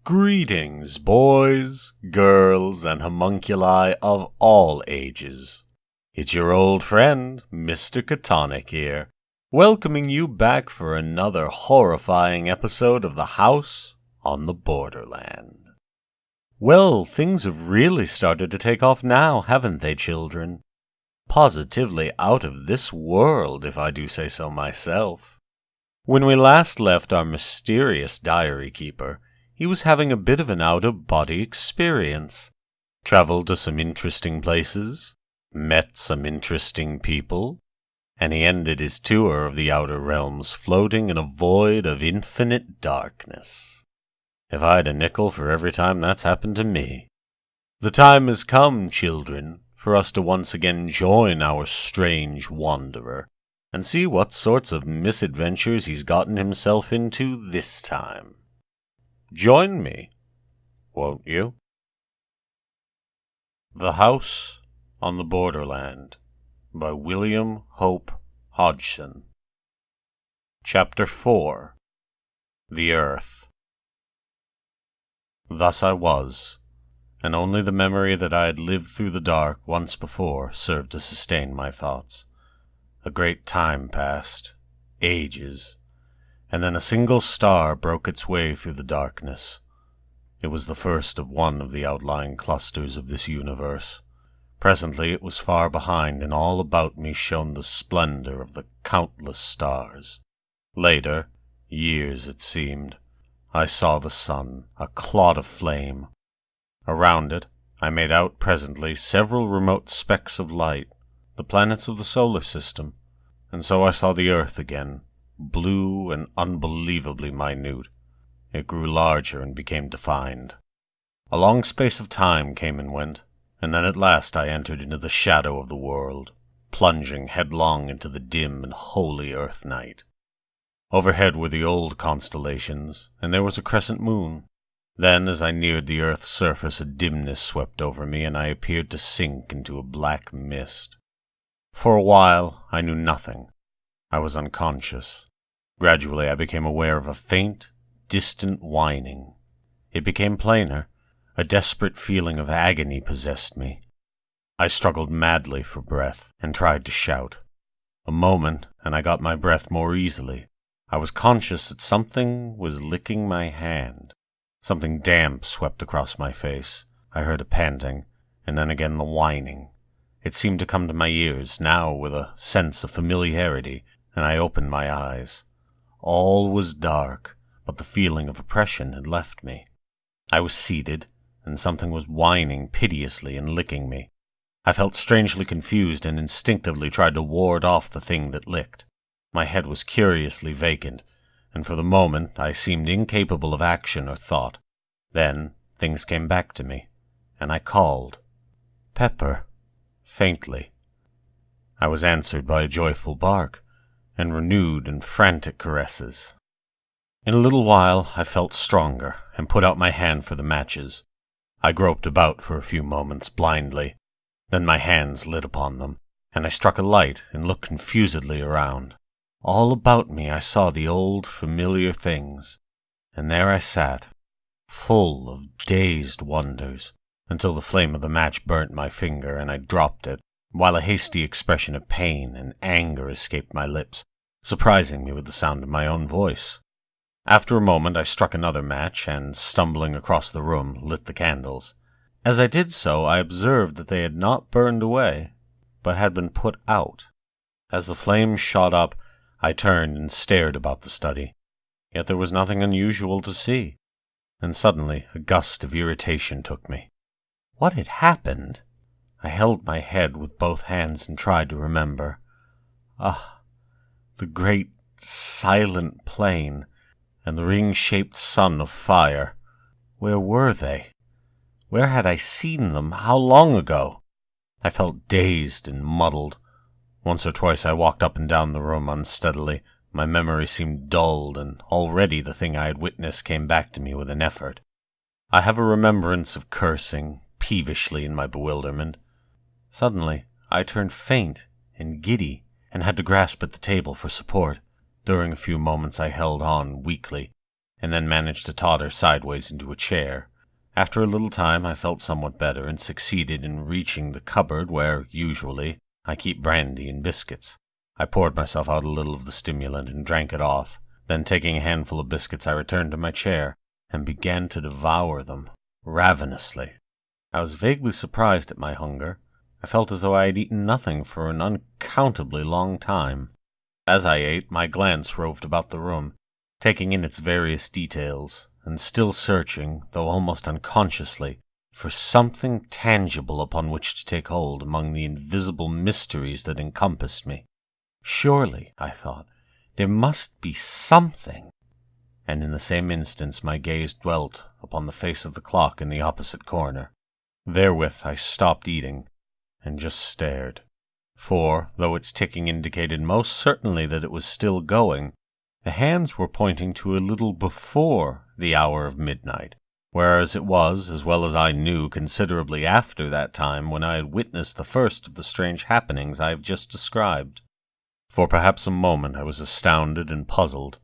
Greetings, boys, girls, and homunculi of all ages. It's your old friend, Mr. Catonic here, welcoming you back for another horrifying episode of The House on the Borderland. Well, things have really started to take off now, haven't they, children? Positively out of this world, if I do say so myself. When we last left our mysterious diary keeper, he was having a bit of an out-of-body experience. Traveled to some interesting places, met some interesting people, and he ended his tour of the outer realms floating in a void of infinite darkness. If I had a nickel for every time that's happened to me. The time has come, children, for us to once again join our strange wanderer and see what sorts of misadventures he's gotten himself into this time. Join me, won't you? The House on the Borderland by William Hope Hodgson. Chapter 4. The Earth. Thus I was, and only the memory that I had lived through the dark once before served to sustain my thoughts. A great time passed, ages, and then a single star broke its way through the darkness. It was the first of one of the outlying clusters of this universe. Presently it was far behind, and all about me shone the splendor of the countless stars. Later, years it seemed, I saw the sun, a clot of flame. Around it, I made out presently several remote specks of light, the planets of the solar system, and so I saw the earth again, blue and unbelievably minute. It grew larger and became defined. A long space of time came and went, and then at last I entered into the shadow of the world, plunging headlong into the dim and holy earth night. Overhead were the old constellations, and there was a crescent moon. Then, as I neared the earth's surface, a dimness swept over me, and I appeared to sink into a black mist. For a while, I knew nothing. I was unconscious. Gradually, I became aware of a faint, distant whining. It became plainer. A desperate feeling of agony possessed me. I struggled madly for breath and tried to shout. A moment, and I got my breath more easily. I was conscious that something was licking my hand. Something damp swept across my face. I heard a panting, and then again the whining. It seemed to come to my ears, now with a sense of familiarity, and I opened my eyes. All was dark, but the feeling of oppression had left me. I was seated, and something was whining piteously and licking me. I felt strangely confused and instinctively tried to ward off the thing that licked. My head was curiously vacant, and for the moment I seemed incapable of action or thought. Then things came back to me, and I called, "Pepper," faintly. I was answered by a joyful bark, and renewed and frantic caresses. In a little while I felt stronger, and put out my hand for the matches. I groped about for a few moments blindly. Then my hands lit upon them, and I struck a light and looked confusedly around. All about me I saw the old familiar things, and there I sat, full of dazed wonders, until the flame of the match burnt my finger, and I dropped it, while a hasty expression of pain and anger escaped my lips, surprising me with the sound of my own voice. After a moment I struck another match, and, stumbling across the room, lit the candles. As I did so, I observed that they had not burned away, but had been put out. As the flames shot up, I turned and stared about the study. Yet there was nothing unusual to see. And suddenly a gust of irritation took me. What had happened? I held my head with both hands and tried to remember. The great, silent plain, and the ring-shaped sun of fire. Where were they? Where had I seen them? How long ago? I felt dazed and muddled. Once or twice I walked up and down the room unsteadily. My memory seemed dulled, and already the thing I had witnessed came back to me with an effort. I have a remembrance of cursing peevishly in my bewilderment. Suddenly I turned faint and giddy, and had to grasp at the table for support. During a few moments I held on weakly, and then managed to totter sideways into a chair. After a little time I felt somewhat better and succeeded in reaching the cupboard where, usually, I keep brandy and biscuits. I poured myself out a little of the stimulant and drank it off. Then, taking a handful of biscuits, I returned to my chair and began to devour them, ravenously. I was vaguely surprised at my hunger. I felt as though I had eaten nothing for an uncountably long time. As I ate, my glance roved about the room, taking in its various details, and still searching, though almost unconsciously, for something tangible upon which to take hold among the invisible mysteries that encompassed me. Surely, I thought, there must be something. And in the same instant my gaze dwelt upon the face of the clock in the opposite corner. Therewith I stopped eating, and just stared. For, though its ticking indicated most certainly that it was still going, the hands were pointing to a little before the hour of midnight, whereas it was, as well as I knew, considerably after that time when I had witnessed the first of the strange happenings I have just described. For perhaps a moment I was astounded and puzzled.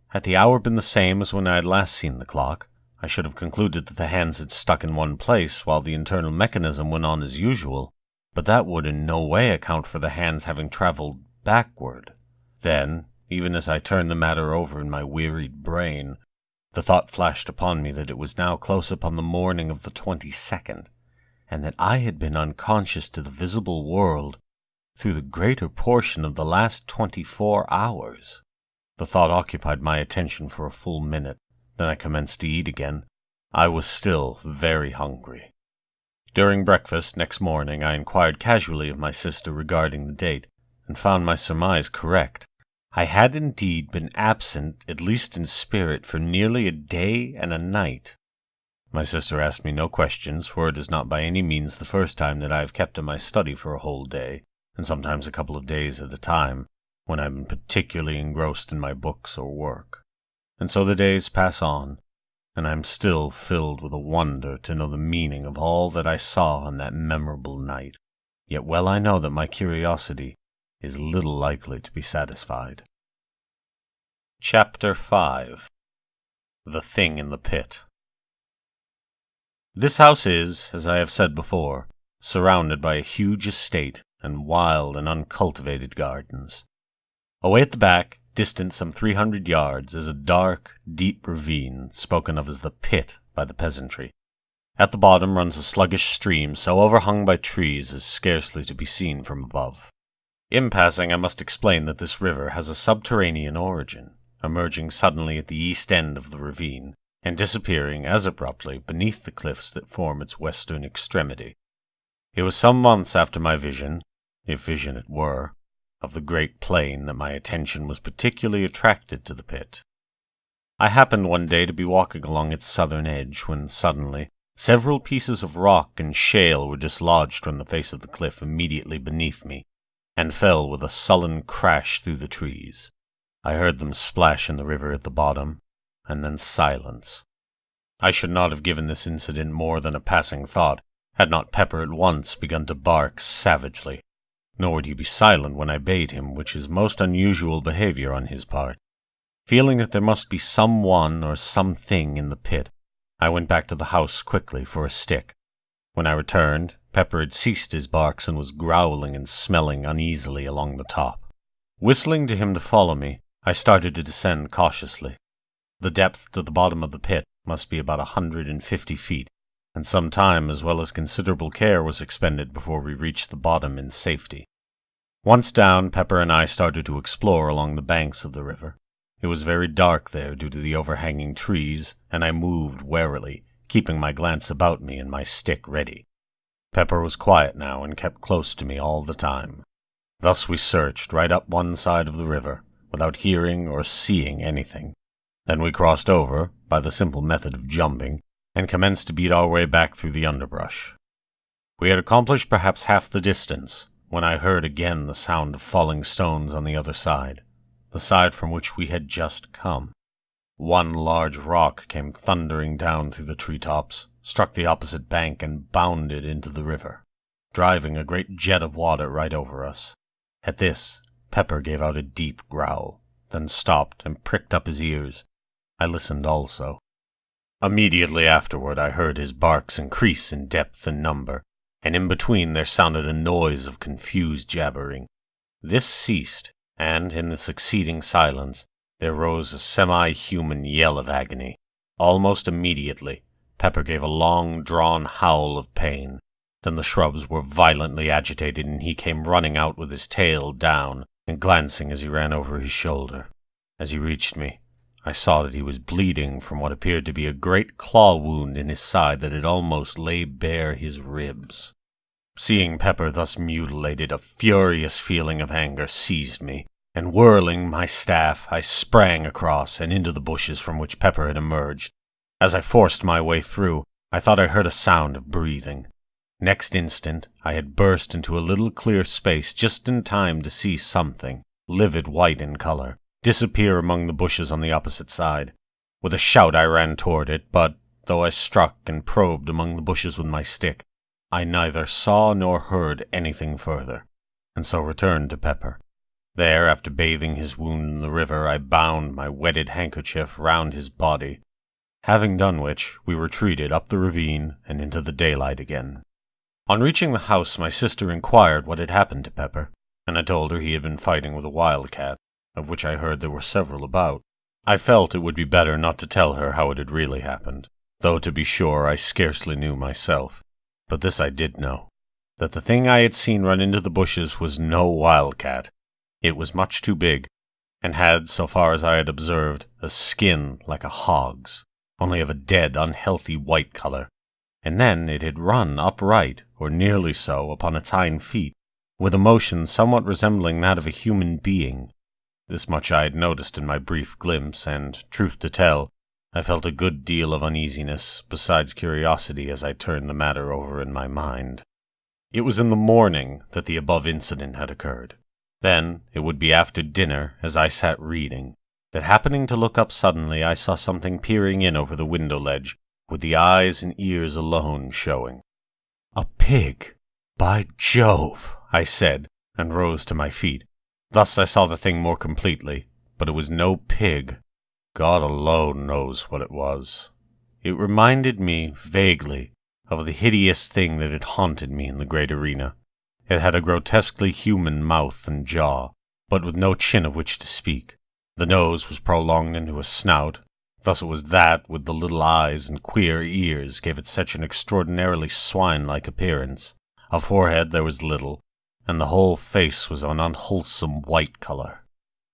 Had the hour been the same as when I had last seen the clock, I should have concluded that the hands had stuck in one place while the internal mechanism went on as usual, but that would in no way account for the hands having traveled backward. Then, even as I turned the matter over in my wearied brain, the thought flashed upon me that it was now close upon the morning of the 22nd, and that I had been unconscious to the visible world through the greater portion of the last 24 hours. The thought occupied my attention for a full minute. Then I commenced to eat again. I was still very hungry. During breakfast next morning I inquired casually of my sister regarding the date, and found my surmise correct. I had indeed been absent, at least in spirit, for nearly a day and a night. My sister asked me no questions, for it is not by any means the first time that I have kept in my study for a whole day, and sometimes a couple of days at a time, when I have been particularly engrossed in my books or work. And so the days pass on, and I am still filled with a wonder to know the meaning of all that I saw on that memorable night. Yet well I know that my curiosity is little likely to be satisfied. Chapter 5. The Thing in the Pit. This house is, as I have said before, surrounded by a huge estate and wild and uncultivated gardens. Away at the back, distant some 300 yards, is a dark, deep ravine spoken of as the pit by the peasantry. At the bottom runs a sluggish stream so overhung by trees as scarcely to be seen from above. In passing, I must explain that this river has a subterranean origin, emerging suddenly at the east end of the ravine, and disappearing as abruptly beneath the cliffs that form its western extremity. It was some months after my vision, if vision it were, of the great plain that my attention was particularly attracted to the pit. I happened one day to be walking along its southern edge when suddenly several pieces of rock and shale were dislodged from the face of the cliff immediately beneath me, and fell with a sullen crash through the trees. I heard them splash in the river at the bottom, and then silence. I should not have given this incident more than a passing thought, had not Pepper at once begun to bark savagely. Nor would he be silent when I bade him, which is most unusual behavior on his part. Feeling that there must be someone or something in the pit, I went back to the house quickly for a stick. When I returned, Pepper had ceased his barks and was growling and smelling uneasily along the top. Whistling to him to follow me, I started to descend cautiously. The depth to the bottom of the pit must be about 150 feet, and some time as well as considerable care was expended before we reached the bottom in safety. Once down, Pepper and I started to explore along the banks of the river. It was very dark there due to the overhanging trees, and I moved warily, keeping my glance about me and my stick ready. Pepper was quiet now and kept close to me all the time. Thus we searched right up one side of the river, without hearing or seeing anything. Then we crossed over, by the simple method of jumping, and commenced to beat our way back through the underbrush. We had accomplished perhaps half the distance, when I heard again the sound of falling stones on the other side, the side from which we had just come. One large rock came thundering down through the treetops, struck the opposite bank, and bounded into the river, driving a great jet of water right over us. At this, Pepper gave out a deep growl, then stopped and pricked up his ears, I listened also. Immediately afterward I heard his barks increase in depth and number, and in between there sounded a noise of confused jabbering. This ceased, and in the succeeding silence there rose a semi-human yell of agony. Almost immediately, Pepper gave a long-drawn howl of pain. Then the shrubs were violently agitated, and he came running out with his tail down and glancing as he ran over his shoulder. As he reached me, I saw that he was bleeding from what appeared to be a great claw wound in his side that had almost laid bare his ribs. Seeing Pepper thus mutilated, a furious feeling of anger seized me, and whirling my staff, I sprang across and into the bushes from which Pepper had emerged. As I forced my way through, I thought I heard a sound of breathing. Next instant, I had burst into a little clear space just in time to see something, livid white in color, disappear among the bushes on the opposite side. With a shout I ran toward it, but, though I struck and probed among the bushes with my stick, I neither saw nor heard anything further, and so returned to Pepper. There, after bathing his wound in the river, I bound my wetted handkerchief round his body, having done which, we retreated up the ravine and into the daylight again. On reaching the house, my sister inquired what had happened to Pepper, and I told her he had been fighting with a wildcat, of which I heard there were several about. I felt it would be better not to tell her how it had really happened, though to be sure I scarcely knew myself. But this I did know, that the thing I had seen run into the bushes was no wildcat. It was much too big, and had, so far as I had observed, a skin like a hog's, only of a dead, unhealthy white color. And then it had run upright, or nearly so, upon its hind feet, with a motion somewhat resembling that of a human being. This much I had noticed in my brief glimpse, and, truth to tell, I felt a good deal of uneasiness, besides curiosity, as I turned the matter over in my mind. It was in the morning that the above incident had occurred. Then, it would be after dinner, as I sat reading, that happening to look up suddenly, I saw something peering in over the window ledge, with the eyes and ears alone showing. "A pig! By Jove!" I said, and rose to my feet. Thus I saw the thing more completely, but it was no pig. God alone knows what it was. It reminded me, vaguely, of the hideous thing that had haunted me in the great arena. It had a grotesquely human mouth and jaw, but with no chin of which to speak. The nose was prolonged into a snout. Thus it was that, with the little eyes and queer ears, gave it such an extraordinarily swine-like appearance. Of forehead there was little, and the whole face was an unwholesome white color.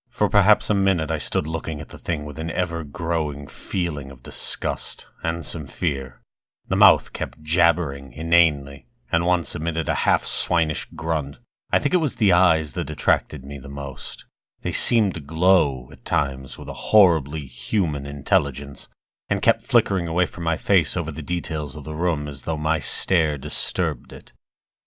For perhaps a minute I stood looking at the thing with an ever-growing feeling of disgust and some fear. The mouth kept jabbering inanely, and once emitted a half-swinish grunt. I think it was the eyes that attracted me the most. They seemed to glow, at times, with a horribly human intelligence, and kept flickering away from my face over the details of the room as though my stare disturbed it.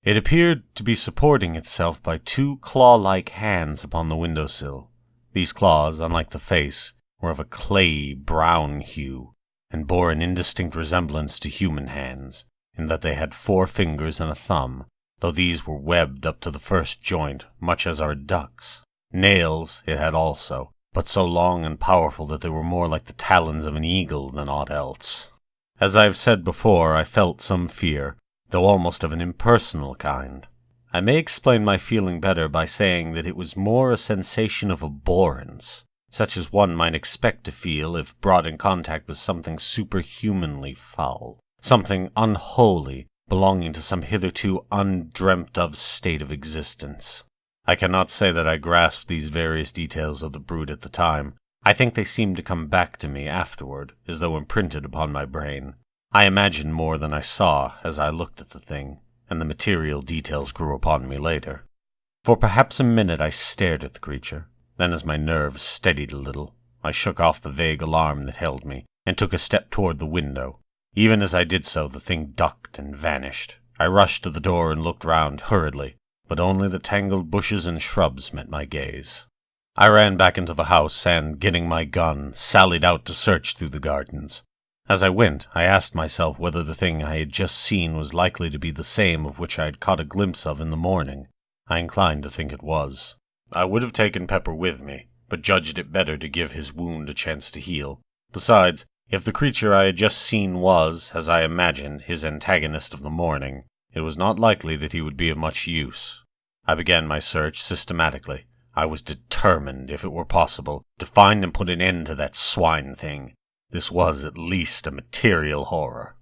It appeared to be supporting itself by two claw-like hands upon the windowsill. These claws, unlike the face, were of a clayey brown hue, and bore an indistinct resemblance to human hands, in that they had 4 fingers and a thumb, though these were webbed up to the first joint, much as are ducks. Nails it had also, but so long and powerful that they were more like the talons of an eagle than aught else. As I have said before, I felt some fear, though almost of an impersonal kind. I may explain my feeling better by saying that it was more a sensation of abhorrence, such as one might expect to feel if brought in contact with something superhumanly foul, something unholy, belonging to some hitherto undreamt-of state of existence. I cannot say that I grasped these various details of the brute at the time. I think they seemed to come back to me afterward, as though imprinted upon my brain. I imagined more than I saw as I looked at the thing, and the material details grew upon me later. For perhaps a minute I stared at the creature. Then, as my nerves steadied a little, I shook off the vague alarm that held me, and took a step toward the window. Even as I did so, the thing ducked and vanished. I rushed to the door and looked round hurriedly, but only the tangled bushes and shrubs met my gaze. I ran back into the house and, getting my gun, sallied out to search through the gardens. As I went, I asked myself whether the thing I had just seen was likely to be the same of which I had caught a glimpse of in the morning. I inclined to think it was. I would have taken Pepper with me, but judged it better to give his wound a chance to heal. Besides, if the creature I had just seen was, as I imagined, his antagonist of the morning, it was not likely that he would be of much use. I began my search systematically. I was determined, if it were possible, to find and put an end to that swine thing. This was at least a material horror.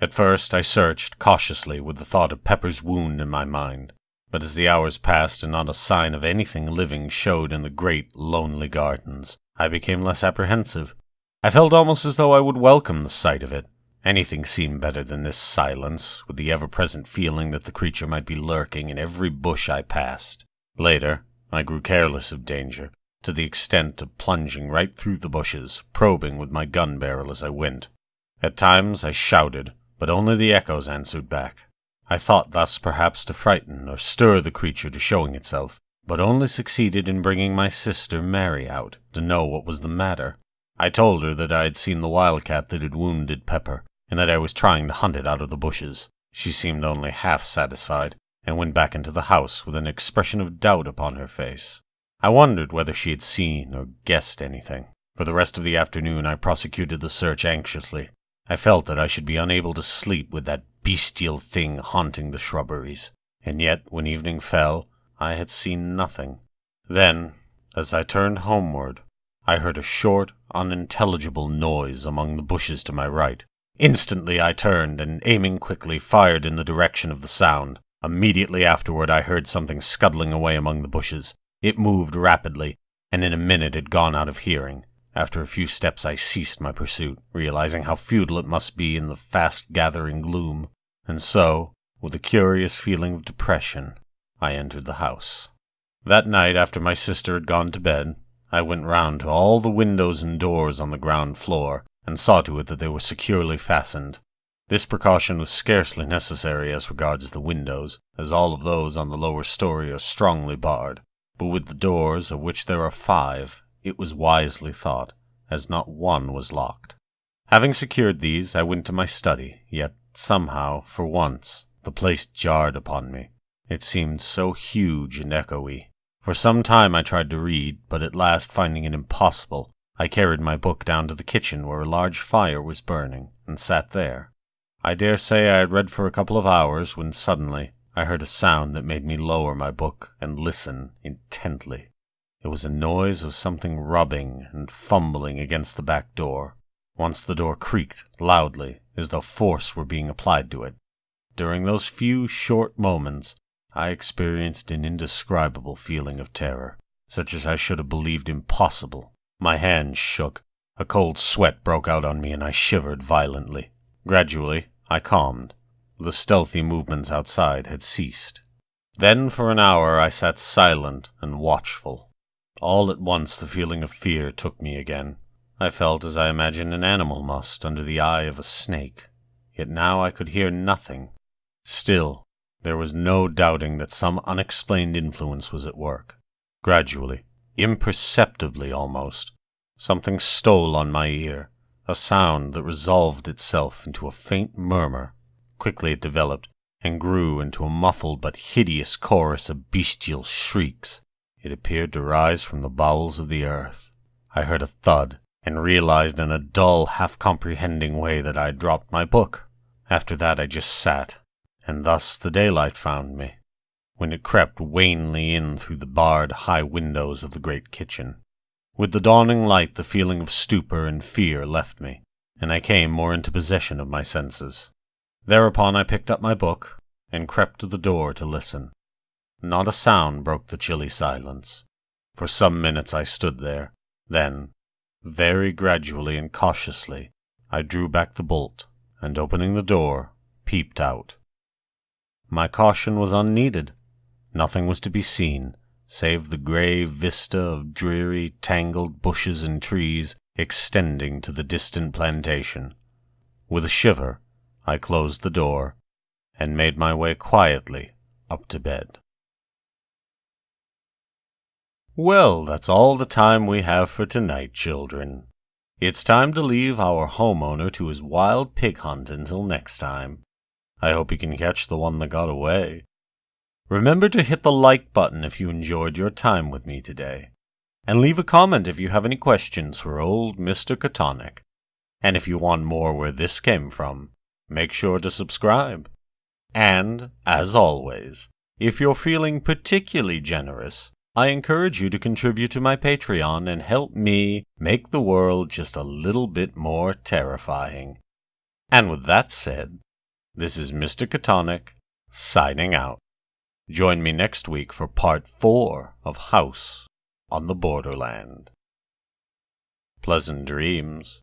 At first I searched cautiously with the thought of Pepper's wound in my mind, but as the hours passed and not a sign of anything living showed in the great, lonely gardens, I became less apprehensive. I felt almost as though I would welcome the sight of it. Anything seemed better than this silence, with the ever-present feeling that the creature might be lurking in every bush I passed. Later, I grew careless of danger, to the extent of plunging right through the bushes, probing with my gun barrel as I went. At times I shouted, but only the echoes answered back. I thought thus perhaps to frighten or stir the creature to showing itself, but only succeeded in bringing my sister Mary out to know what was the matter. I told her that I had seen the wildcat that had wounded Pepper, and that I was trying to hunt it out of the bushes. She seemed only half satisfied, and went back into the house with an expression of doubt upon her face. I wondered whether she had seen or guessed anything. For the rest of the afternoon I prosecuted the search anxiously. I felt that I should be unable to sleep with that bestial thing haunting the shrubberies, and yet when evening fell, I had seen nothing. Then, as I turned homeward, I heard a short, unintelligible noise among the bushes to my right. Instantly I turned, and aiming quickly, fired in the direction of the sound. Immediately afterward I heard something scuttling away among the bushes. It moved rapidly, and in a minute had gone out of hearing. After a few steps I ceased my pursuit, realizing how futile it must be in the fast-gathering gloom. And so, with a curious feeling of depression, I entered the house. That night, after my sister had gone to bed, I went round to all the windows and doors on the ground floor, and saw to it that they were securely fastened. This precaution was scarcely necessary as regards the windows, as all of those on the lower story are strongly barred. But with the doors, of which there are 5, it was wisely thought, as not one was locked. Having secured these, I went to my study, yet somehow, for once, the place jarred upon me. It seemed so huge and echoey. For some time I tried to read, but at last, finding it impossible, I carried my book down to the kitchen where a large fire was burning, and sat there. I dare say I had read for a couple of hours when suddenly I heard a sound that made me lower my book and listen intently. It was a noise of something rubbing and fumbling against the back door. Once the door creaked loudly, as though force were being applied to it. During those few short moments, I experienced an indescribable feeling of terror, such as I should have believed impossible. My hands shook, a cold sweat broke out on me, and I shivered violently. Gradually, I calmed. The stealthy movements outside had ceased. Then for an hour I sat silent and watchful. All at once the feeling of fear took me again. I felt as I imagined an animal must under the eye of a snake. Yet now I could hear nothing. Still, there was no doubting that some unexplained influence was at work. Gradually, imperceptibly almost, something stole on my ear, a sound that resolved itself into a faint murmur. Quickly it developed, and grew into a muffled but hideous chorus of bestial shrieks. It appeared to rise from the bowels of the earth. I heard a thud, and realized in a dull, half-comprehending way that I had dropped my book. After that I just sat, and thus the daylight found me, when it crept wanly in through the barred high windows of the great kitchen. With the dawning light the feeling of stupor and fear left me, and I came more into possession of my senses. Thereupon I picked up my book, and crept to the door to listen. Not a sound broke the chilly silence. For some minutes I stood there. Then, very gradually and cautiously, I drew back the bolt, and opening the door, peeped out. My caution was unneeded. Nothing was to be seen, save the grey vista of dreary, tangled bushes and trees extending to the distant plantation. With a shiver, I closed the door, and made my way quietly up to bed. Well, that's all the time we have for tonight, children. It's time to leave our homeowner to his wild pig hunt until next time. I hope he can catch the one that got away. Remember to hit the like button if you enjoyed your time with me today, and leave a comment if you have any questions for old Mr. Catonic. And if you want more where this came from, make sure to subscribe. And, as always, if you're feeling particularly generous, I encourage you to contribute to my Patreon and help me make the world just a little bit more terrifying. And with that said, this is Mr. Catonic, signing out. Join me next week for part 4 of House on the Borderland. Pleasant dreams.